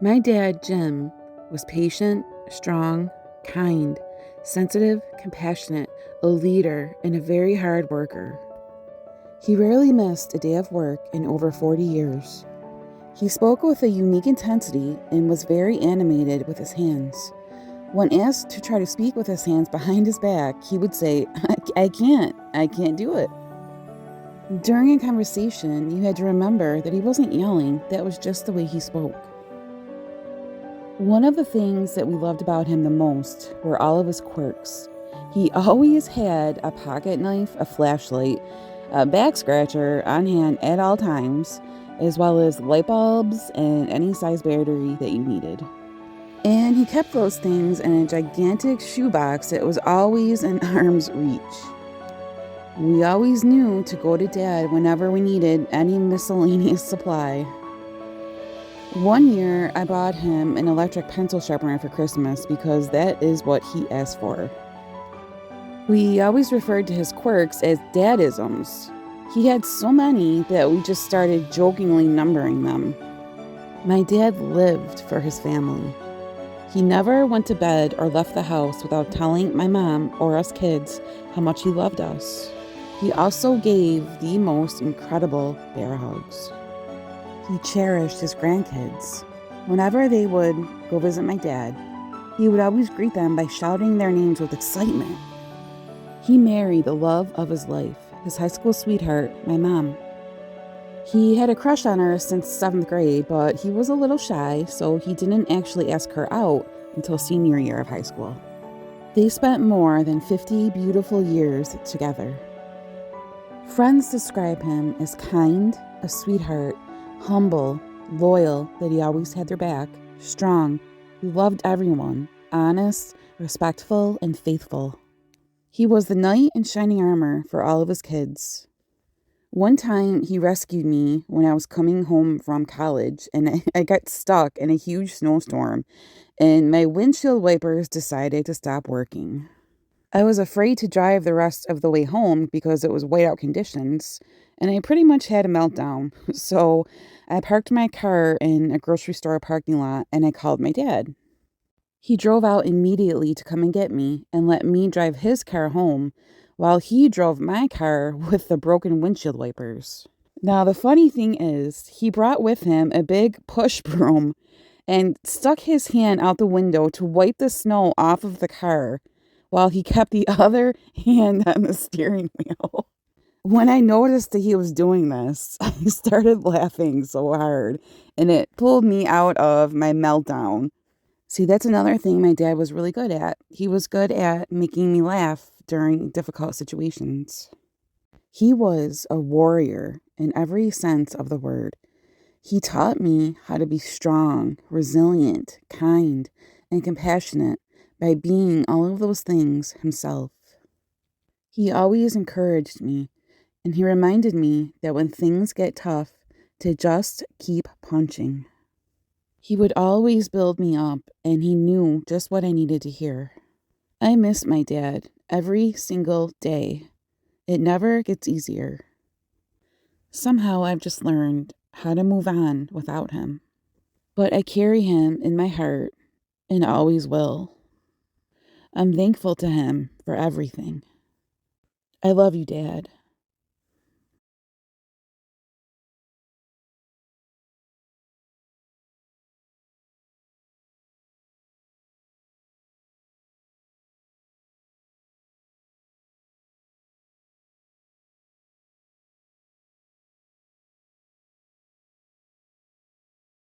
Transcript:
My dad, Jim, was patient, strong, kind, sensitive, compassionate, a leader, and a very hard worker. He rarely missed a day of work in over 40 years. He spoke with a unique intensity and was very animated with his hands. When asked to try to speak with his hands behind his back, he would say, I can't do it. During a conversation, you had to remember that he wasn't yelling, that was just the way he spoke. One of the things that we loved about him the most were all of his quirks. He always had a pocket knife, a flashlight, a back scratcher on hand at all times, as well as light bulbs and any size battery that you needed. And he kept those things in a gigantic shoebox that was always in arm's reach. We always knew to go to Dad whenever we needed any miscellaneous supply. One year, I bought him an electric pencil sharpener for Christmas because that is what he asked for. We always referred to his quirks as dadisms. He had so many that we just started jokingly numbering them. My dad lived for his family. He never went to bed or left the house without telling my mom or us kids how much he loved us. He also gave the most incredible bear hugs. He cherished his grandkids. Whenever they would go visit my dad, he would always greet them by shouting their names with excitement. He married the love of his life, his high school sweetheart, my mom. He had a crush on her since 7th grade, but he was a little shy, so he didn't actually ask her out until senior year of high school. They spent more than 50 beautiful years together. Friends describe him as kind, a sweetheart, humble, loyal, that he always had their back, strong, he loved everyone, honest, respectful, and faithful. He was the knight in shining armor for all of his kids. One time, he rescued me when I was coming home from college, and I got stuck in a huge snowstorm, and my windshield wipers decided to stop working. I was afraid to drive the rest of the way home because it was whiteout conditions, and I pretty much had a meltdown. So I parked my car in a grocery store parking lot, and I called my dad. He drove out immediately to come and get me and let me drive his car home while he drove my car with the broken windshield wipers. Now, the funny thing is, he brought with him a big push broom and stuck his hand out the window to wipe the snow off of the car while he kept the other hand on the steering wheel. When I noticed that he was doing this, I started laughing so hard, and it pulled me out of my meltdown. See, that's another thing my dad was really good at. He was good at making me laugh during difficult situations. He was a warrior in every sense of the word. He taught me how to be strong, resilient, kind, and compassionate by being all of those things himself. He always encouraged me, and he reminded me that when things get tough, to just keep punching. He would always build me up, and he knew just what I needed to hear. I miss my dad every single day. It never gets easier. Somehow I've just learned how to move on without him. But I carry him in my heart and always will. I'm thankful to him for everything. I love you, Dad.